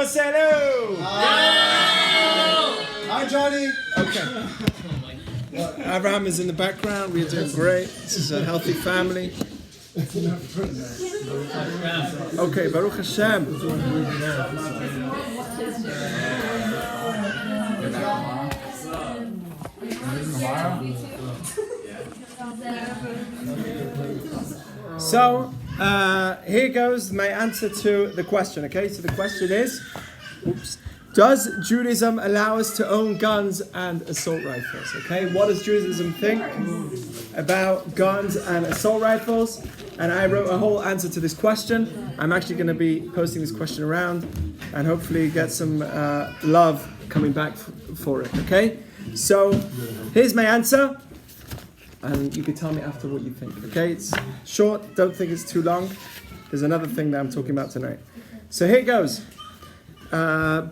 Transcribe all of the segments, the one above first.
Everyone say hello! Hi, Johnny! Okay. Abraham is in the background. We are doing great. This is a healthy family. Okay, Baruch Hashem. So, here goes my answer to the question, okay? So the question is, does Judaism allow us to own guns and assault rifles, okay? What does Judaism think about guns and assault rifles? And I wrote a whole answer to this question. I'm actually going to be posting this question around and hopefully get some love coming back for it, okay? So, here's my answer. And you can tell me after what you think, okay? It's short, don't think it's too long. There's another thing that I'm talking about tonight. So here it goes.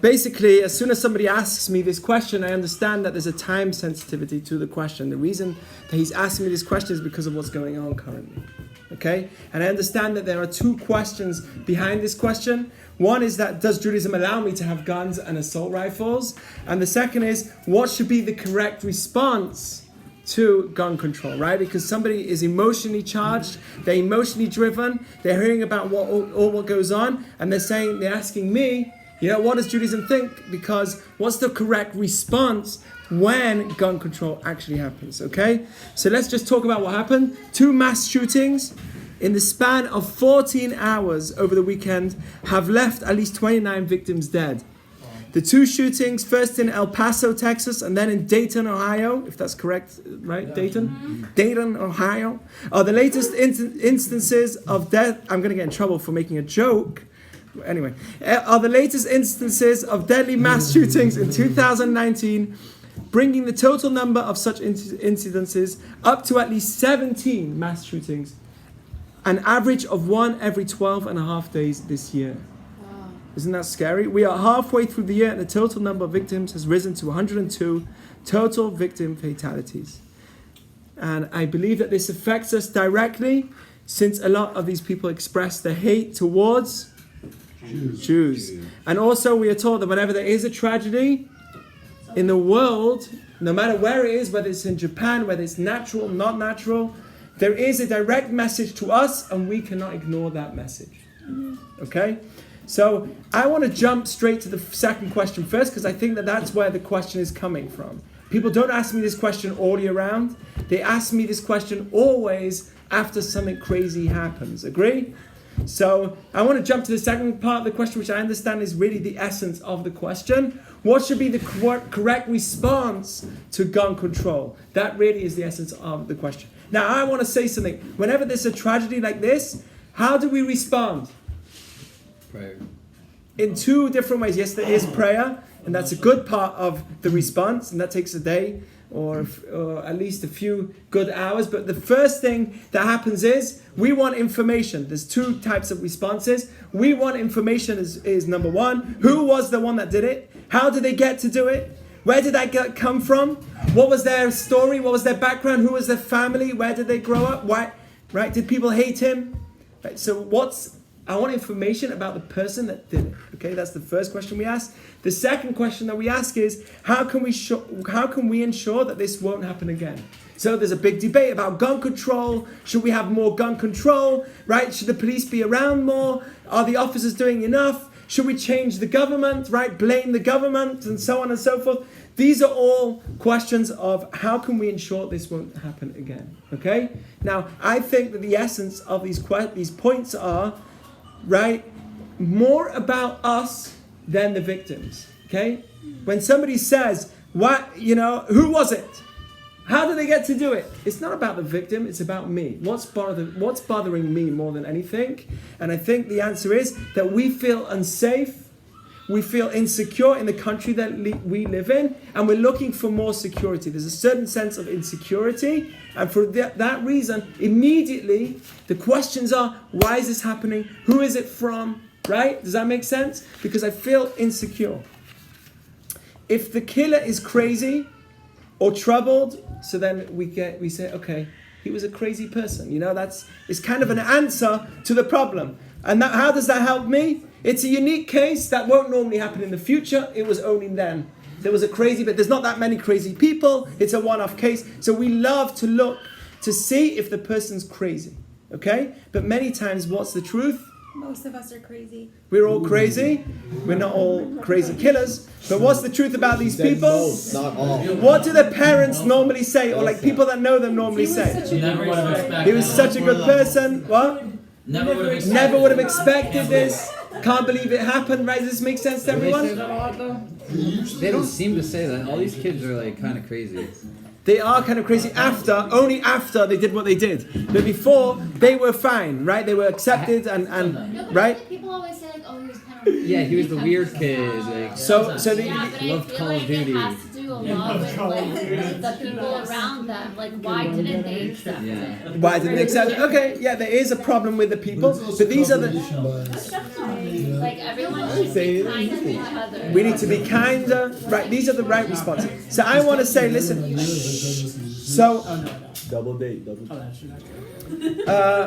Basically, as soon as somebody asks me this question, I understand that there's a time sensitivity to the question. The reason that he's asking me this question is because of what's going on currently, okay? And I understand that there are two questions behind this question. One is that, does Judaism allow me to have guns and assault rifles? And the second is, what should be the correct response to gun control, right? Because somebody is emotionally charged, they're emotionally driven, they're hearing about what goes on, and they're asking me, what does Judaism think? Because what's the correct response when gun control actually happens, okay? So let's just talk about what happened. 2 mass shootings in the span of 14 hours over the weekend have left at least 29 victims dead. The 2 shootings, first in El Paso, Texas, and then in Dayton, Ohio, if that's correct, right? Yeah. Dayton, Ohio, are the latest instances of death. I'm going to get in trouble for making a joke. Anyway, are the latest instances of deadly mass shootings in 2019, bringing the total number of such incidences up to at least 17 mass shootings, an average of 1 every 12 and a half days this year. Isn't that scary? We are halfway through the year and the total number of victims has risen to 102 total victim fatalities. And I believe that this affects us directly since a lot of these people express their hate towards Jews. And also we are told that whenever there is a tragedy in the world, no matter where it is, whether it's in Japan, whether it's natural, not natural, there is a direct message to us and we cannot ignore that message. Okay? So I want to jump straight to the second question first because I think that that's where the question is coming from. People don't ask me this question all year round. They ask me this question always after something crazy happens. Agree? So I want to jump to the second part of the question, which I understand is really the essence of the question. What should be the correct response to gun control? That really is the essence of the question. Now I want to say something. Whenever there's a tragedy like this, how do we respond? Prayer. In 2 different ways. Yes, there is prayer, and that's a good part of the response, and that takes a day or at least a few good hours. But the first thing that happens is we want information. There's 2 types of responses. We want information is number 1. Who was the one that did it? How did they get to do it? Where did that come from? What was their story? What was their background? Who was their family? Where did they grow up? Why? Right? Did people hate him? Right. So I want information about the person that did it. Okay, that's the first question we ask. The second question that we ask is, how can we ensure that this won't happen again? So there's a big debate about gun control. Should we have more gun control? Right? Should the police be around more? Are the officers doing enough? Should we change the government? Right? Blame the government and so on and so forth. These are all questions of how can we ensure this won't happen again? Okay? Now, I think that the essence of these points are, right, more about us than the victims, okay? When somebody says, who was it? How did they get to do it? It's not about the victim, it's about me. What's bothering me more than anything? And I think the answer is that we feel unsafe, we feel insecure in the country that we live in, and we're looking for more security. There's a certain sense of insecurity, and for that reason, immediately, the questions are, why is this happening? Who is it from? Right? Does that make sense? Because I feel insecure. If the killer is crazy or troubled, so then we say, okay, he was a crazy person. It's kind of an answer to the problem. And how does that help me? It's a unique case that won't normally happen in the future. It was only then. There was a crazy, but there's not that many crazy people. It's a one-off case. So we love to look to see if the person's crazy. Okay? But many times, what's the truth? Most of us are crazy. We're all crazy. We're not all crazy killers. But what's the truth about these people? Not all. What do the parents normally say? Or like people that know them normally say? Never would have expected. He was such a good person. What? Never would have expected. Never would have expected this. Can't believe it happened. Right? Does this make sense to Do they say everyone? that a lot though? They don't seem to say that. All these kids are like kind of crazy. They are kind of crazy only after they did what they did. But before, they were fine, right? They were accepted and No, but right? people always say like, oh, he was kind of Yeah, he was the weird kid. Like, So the yeah, but loved I feel Call of like Duty. it has to do a lot with like the people around them. Like, why didn't they accept Yeah. it? why didn't they accept it? Okay, yeah, there is a problem with the people, but these are the. Like, everyone should be kind to each other. We need to be kinder, right? These are the right responses. So I want to say, listen. So Double date.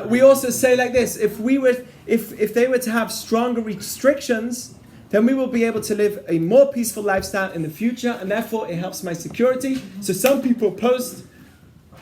we also say like this: if they were to have stronger restrictions, then we will be able to live a more peaceful lifestyle in the future, and therefore it helps my security. So some people post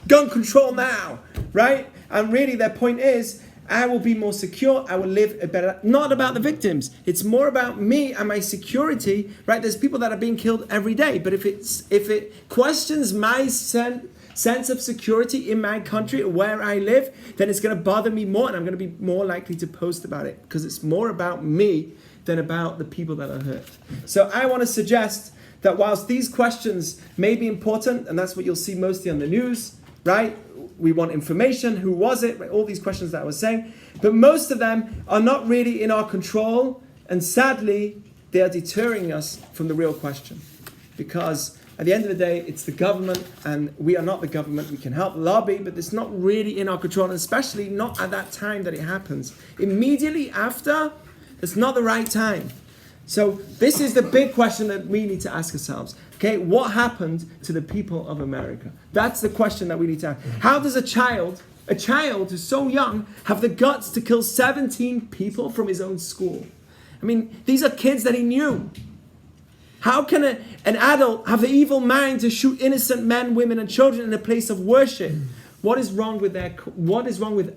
gun control now, right? And really their point is, I will be more secure, I will live a better, not about the victims. It's more about me and my security, right? There's people that are being killed every day, but if it questions my sense of security in my country or where I live, then it's going to bother me more, and I'm going to be more likely to post about it, because it's more about me than about the people that are hurt. So I want to suggest that whilst these questions may be important, and that's what you'll see mostly on the news, right? We want information, who was it, right? All these questions that I was saying, but most of them are not really in our control, and sadly, they are deterring us from the real question. Because at the end of the day, it's the government, and we are not the government. We can help lobby, but it's not really in our control, and especially not at that time that it happens. Immediately after, it's not the right time. So this is the big question that we need to ask ourselves. Okay, what happened to the people of America? That's the question that we need to ask. How does a child who's so young, have the guts to kill 17 people from his own school? I mean, these are kids that he knew. How can an adult have the evil mind to shoot innocent men, women, and children in a place of worship? What is wrong with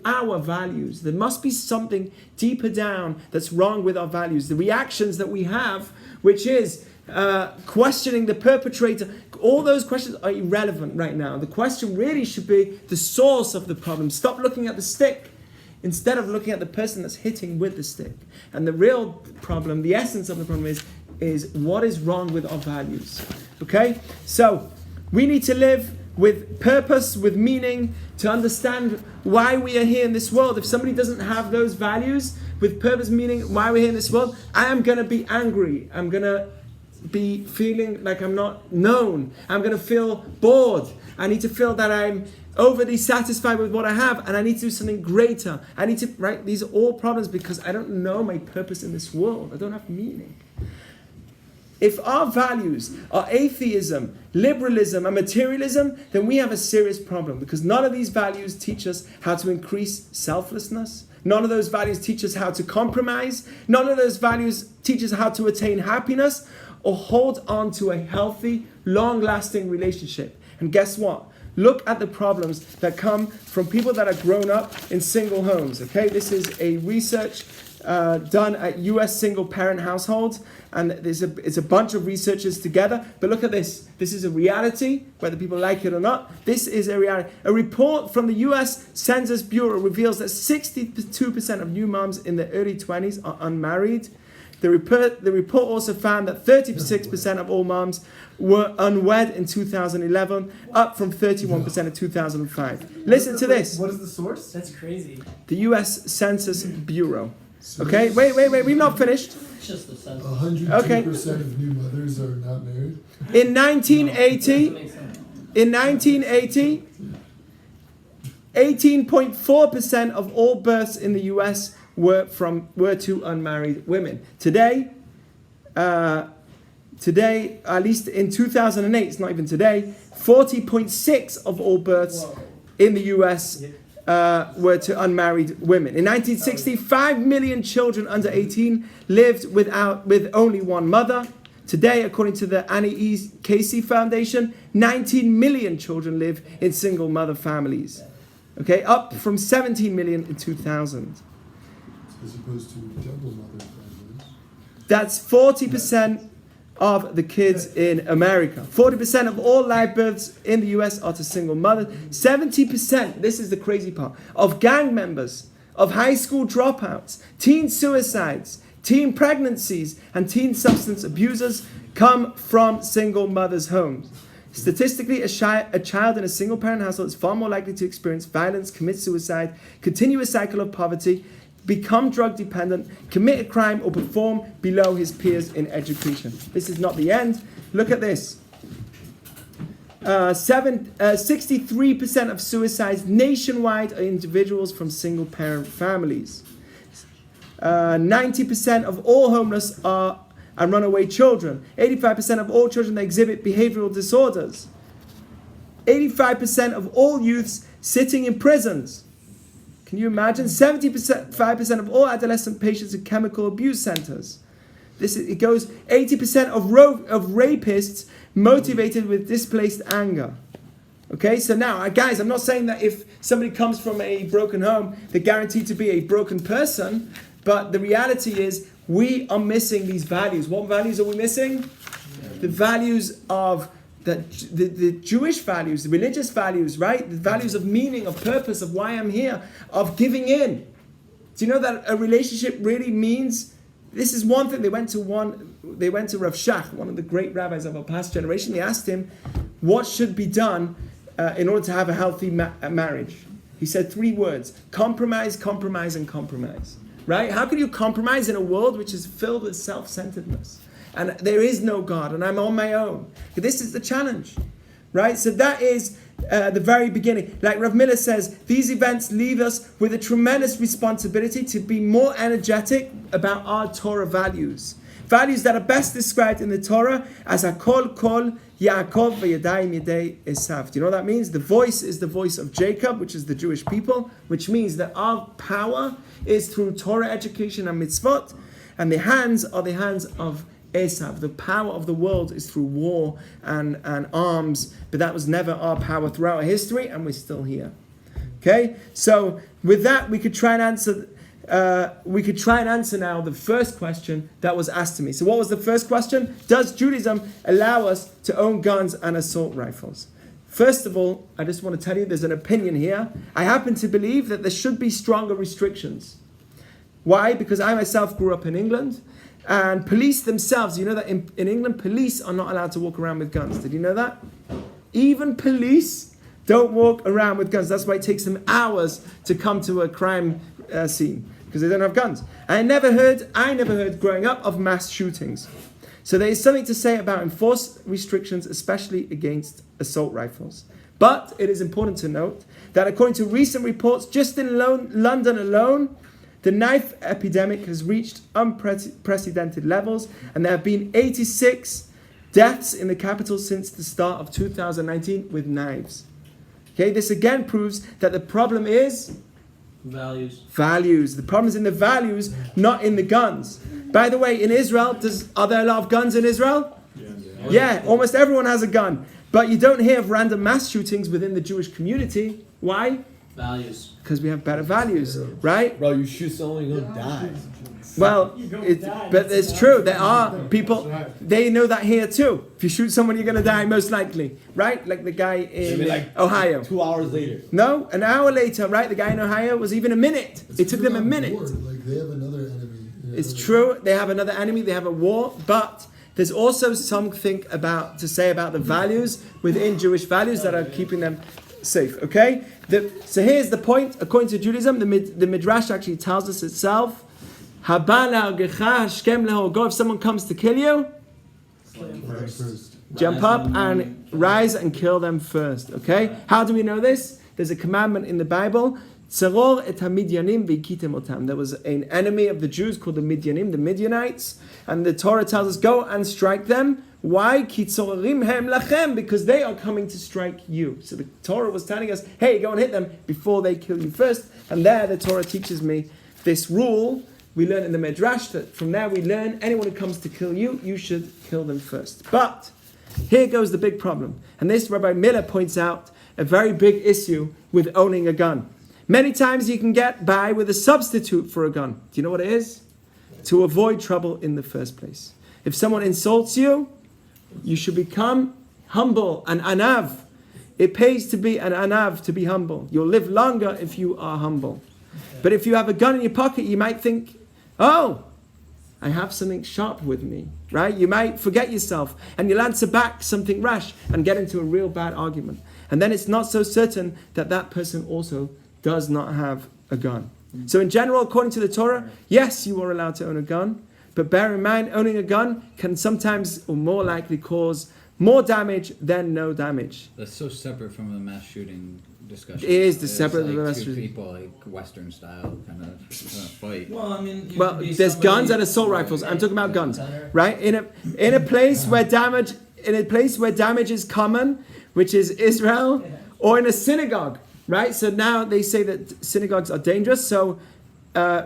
our values? There must be something deeper down that's wrong with our values. The reactions that we have, which is questioning the perpetrator, all those questions are irrelevant right now. The question really should be the source of the problem. Stop looking at the stick instead of looking at the person that's hitting with the stick. And the real problem, the essence of the problem is what is wrong with our values. Okay? So we need to live with purpose, with meaning, to understand why we are here in this world. If somebody doesn't have those values, with purpose, meaning, why we're here in this world, I am going to be angry. I'm going to be feeling like I'm not known. I'm going to feel bored. I need to feel that I'm overly satisfied with what I have, and I need to do something greater. I need to, right? These are all problems because I don't know my purpose in this world. I don't have meaning. If our values are atheism, liberalism, and materialism, then we have a serious problem, because none of these values teach us how to increase selflessness. None of those values teach us how to compromise. None of those values teach us how to attain happiness or hold on to a healthy, long-lasting relationship. And guess what? Look at the problems that come from people that are grown up in single homes. Okay, this is a research done at U.S. single-parent households, and it's a bunch of researchers together. But look at this. This is a reality, whether people like it or not. This is a reality. A report from the U.S. Census Bureau reveals that 62% of new moms in their early 20s are unmarried. The report also found that 36% of all moms were unwed in 2011, up from 31% in 2005. Listen to this. What is the source? That's crazy. The U.S. Census Bureau. Okay, wait, we've not finished. It's just the sense. 102% of new mothers are not married. In 1980, 18.4% of all births in the U.S. were to unmarried women. Today, at least in 2008, it's not even today, 40.6% of all births in the U.S. were to unmarried women. In 1960, 5 million children under 18 lived with only one mother. Today, according to the Annie E. Casey Foundation, 19 million children live in single mother families. Okay, up from 17 million in 2000. As opposed to double mother families. That's 40% of the kids in America. 40% of all live births in the US are to single mothers. 70%, this is the crazy part, of gang members, of high school dropouts, teen suicides, teen pregnancies, and teen substance abusers come from single mothers' homes. Statistically, a child in a single parent household is far more likely to experience violence, commit suicide, continue a cycle of poverty, become drug dependent, commit a crime, or perform below his peers in education. This is not the end. Look at this. 63% of suicides nationwide are individuals from single parent families. 90% of all homeless are runaway children. 85% of all children that exhibit behavioral disorders. 85% of all youths sitting in prisons. Can you imagine? 75% of all adolescent patients in chemical abuse centers. It goes 80% of rapists motivated with displaced anger. Okay, so now, guys, I'm not saying that if somebody comes from a broken home, they're guaranteed to be a broken person, but the reality is we are missing these values. What values are we missing? The values of the Jewish values, the religious values, right? The values of meaning, of purpose, of why I'm here, of giving in. Do you know that a relationship really means? This is one thing. They went to Rav Shach, one of the great rabbis of our past generation. They asked him, what should be done in order to have a healthy marriage? He said 3 words: compromise, compromise, and compromise. Right? How can you compromise in a world which is filled with self-centeredness? And there is no God, and I'm on my own. This is the challenge, right? So that is the very beginning. Like Rav Miller says, these events leave us with a tremendous responsibility to be more energetic about our Torah values. Values that are best described in the Torah as Hakol Kol Yaakov V'Yadayim Yedei Esav. Do you know what that means? The voice is the voice of Jacob, which is the Jewish people, which means that our power is through Torah education and mitzvot, and the hands are the hands of Esav. The power of the world is through war and arms, but that was never our power throughout our history, and we're still here. Okay, so with that, we could try and answer. Now the first question that was asked to me. So what was the first question? Does Judaism allow us to own guns and assault rifles? First of all, I just want to tell you there's an opinion here. I happen to believe that there should be stronger restrictions. Why? Because I myself grew up in England, and police themselves, you know that in England, police are not allowed to walk around with guns. Did you know that? Even police don't walk around with guns. That's why it takes them hours to come to a crime scene, because they don't have guns. I never heard growing up of mass shootings. So there is something to say about enforced restrictions, especially against assault rifles. But it is important to note that according to recent reports, just in London alone, the knife epidemic has reached unprecedented levels, and there have been 86 deaths in the capital since the start of 2019 with knives. Okay, this again proves that the problem is values. The problem is in the values, not in the guns. By the way, in Israel, are there a lot of guns in Israel? Yeah, almost everyone has a gun. But you don't hear of random mass shootings within the Jewish community. Why? Values. Because we have better values, right? Bro, you shoot someone, you're gonna die. Well, but it's true. There are people, they know that here too. If you shoot someone, you're going to die most likely, right? Like the guy in Ohio. 2 hours later. No, an hour later, right? The guy in Ohio was even a minute. It took them a minute. Like they have another enemy. It's true. They have another enemy. They have a war. But there's also something to say about the values within Jewish values that are keeping them safe. Okay? So here's the point. According to Judaism, the Midrash actually tells us itself. If someone comes to kill you, jump up and rise and kill them first. Okay? How do we know this? There's a commandment in the Bible. There was an enemy of the Jews called the Midianites, and the Torah tells us, go and strike them Why? Kitzorim hem lachem, because they are coming to strike you. So the Torah was telling us, hey, go and hit them before they kill you first. And there the Torah teaches me this rule. We learn in the Midrash that from there we learn anyone who comes to kill you, you should kill them first. But here goes the big problem. And this Rabbi Miller points out a very big issue with owning a gun. Many times you can get by with a substitute for a gun. Do you know what it is? To avoid trouble in the first place. If someone insults you, you should become humble, an anav. It pays to be an anav, to be humble. You'll live longer if you are humble. But if you have a gun in your pocket, you might think, oh, I have something sharp with me, right? You might forget yourself and you'll answer back something rash and get into a real bad argument. And then it's not so certain that that person also does not have a gun. So in general, according to the Torah, yes, you are allowed to own a gun. But bear in mind, owning a gun can sometimes, or more likely, cause more damage than no damage. That's so separate from the mass shooting discussion. It is It's separate like from the mass two shooting. people, like Western style kind of fight. Well, I mean, you Well, could be there's somebody- guns and assault rifles. I'm talking about guns, right? In a place where damage is common, which is Israel, or in a synagogue, right? So now they say that synagogues are dangerous, so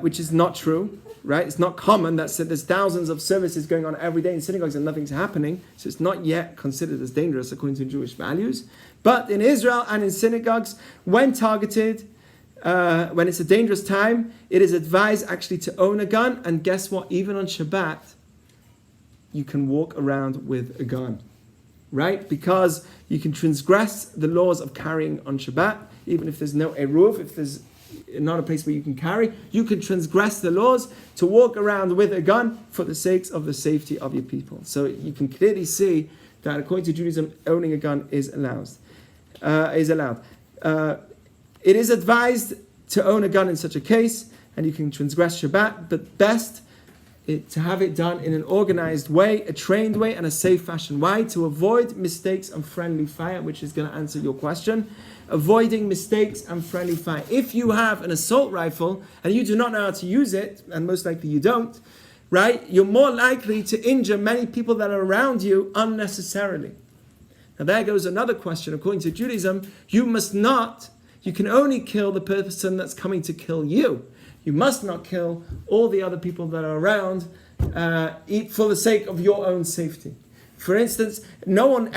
which is not true. Right? It's not common that there's thousands of services going on every day in synagogues and nothing's happening. So it's not yet considered as dangerous according to Jewish values. But in Israel and in synagogues, when targeted, when it's a dangerous time, it is advised actually to own a gun. And guess what? Even on Shabbat, you can walk around with a gun. Right? Because you can transgress the laws of carrying on Shabbat, even if there's no eruv, if there's not a place where you can carry, you can transgress the laws to walk around with a gun for the sakes of the safety of your people. So you can clearly see that according to Judaism, owning a gun is allowed. It is advised to own a gun in such a case, and you can transgress Shabbat, but best to have it done in an organized way, a trained way, and a safe fashion. Why? To avoid mistakes and friendly fire, which is going to answer your question. Avoiding mistakes and friendly fire. If you have an assault rifle and you do not know how to use it, and most likely you don't, right, you're more likely to injure many people that are around you unnecessarily. Now there goes another question. According to Judaism, you can only kill the person that's coming to kill you. You must not kill all the other people that are around for the sake of your own safety. For instance, anyone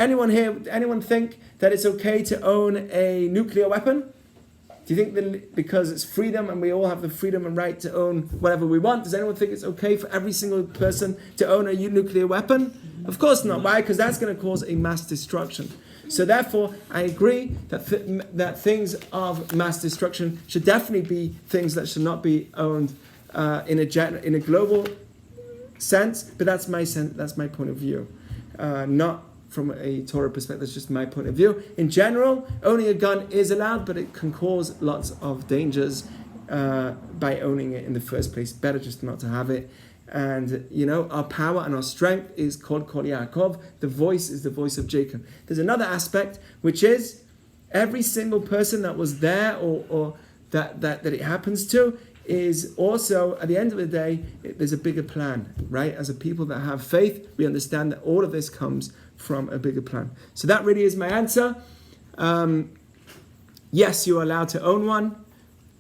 think that it's okay to own a nuclear weapon? Do you think that because it's freedom and we all have the freedom and right to own whatever we want, does anyone think it's okay for every single person to own a nuclear weapon? Of course not. Why? Because that's going to cause a mass destruction. So therefore, I agree that things of mass destruction should definitely be things that should not be owned in a global sense. But that's my point of view, not from a Torah perspective. That's just my point of view. In general, owning a gun is allowed, but it can cause lots of dangers by owning it in the first place. Better just not to have it. And, our power and our strength is called Kol Yaakov. The voice is the voice of Jacob. There's another aspect, which is every single person that was there or that it happens to is also, at the end of the day, there's a bigger plan, right? As a people that have faith, we understand that all of this comes from a bigger plan. So that really is my answer. Yes, you're allowed to own one,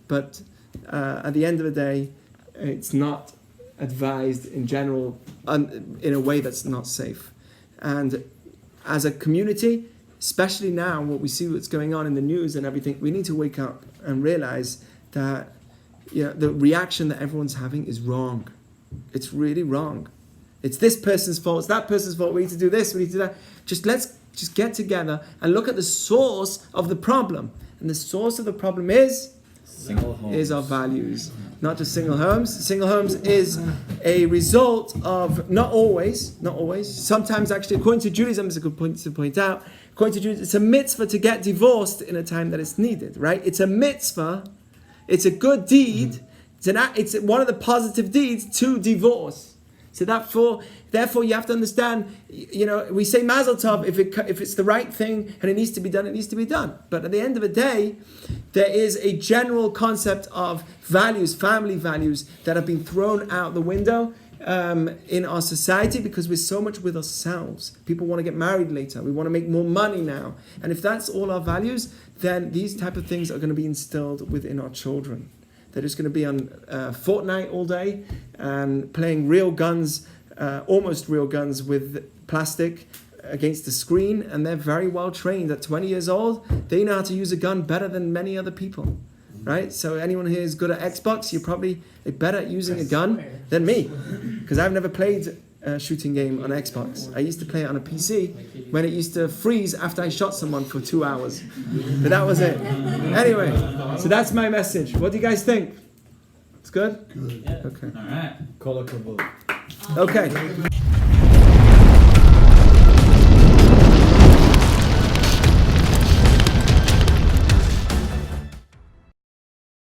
but at the end of the day, it's not advised in general in a way that's not safe. And as a community, especially now, what we see what's going on in the news and everything, we need to wake up and realize that the reaction that everyone's having is wrong. It's really wrong. It's this person's fault, it's that person's fault, we need to do this, we need to do that. Let's get together and look at the source of the problem. And the source of the problem is our values. Not just single homes. Single homes is a result of, not always, sometimes actually, according to Judaism, it's a good point to point out, according to Judaism, it's a mitzvah to get divorced in a time that it's needed, right? It's a mitzvah, it's a good deed, it's one of the positive deeds to divorce. So therefore you have to understand, we say Mazel Tov, if it's the right thing and it needs to be done, it needs to be done. But at the end of the day, there is a general concept of values, family values, that have been thrown out the window. in our society because we're so much with ourselves. People want to get married later. We want to make more money now. And if that's all our values, then these type of things are going to be instilled within our children. They're just going to be on Fortnite all day and playing real guns, almost real guns with plastic against the screen, and they're very well trained. At 20 years old, they know how to use a gun better than many other people, right? So anyone here is good at Xbox, you're probably better at using a gun than me, because I've never played a shooting game on Xbox. I used to play it on a PC when it used to freeze after I shot someone for 2 hours. But that was it. Anyway, so that's my message. What do you guys think? It's good? Good. Yeah. Okay. All right. Call it a vote. Okay.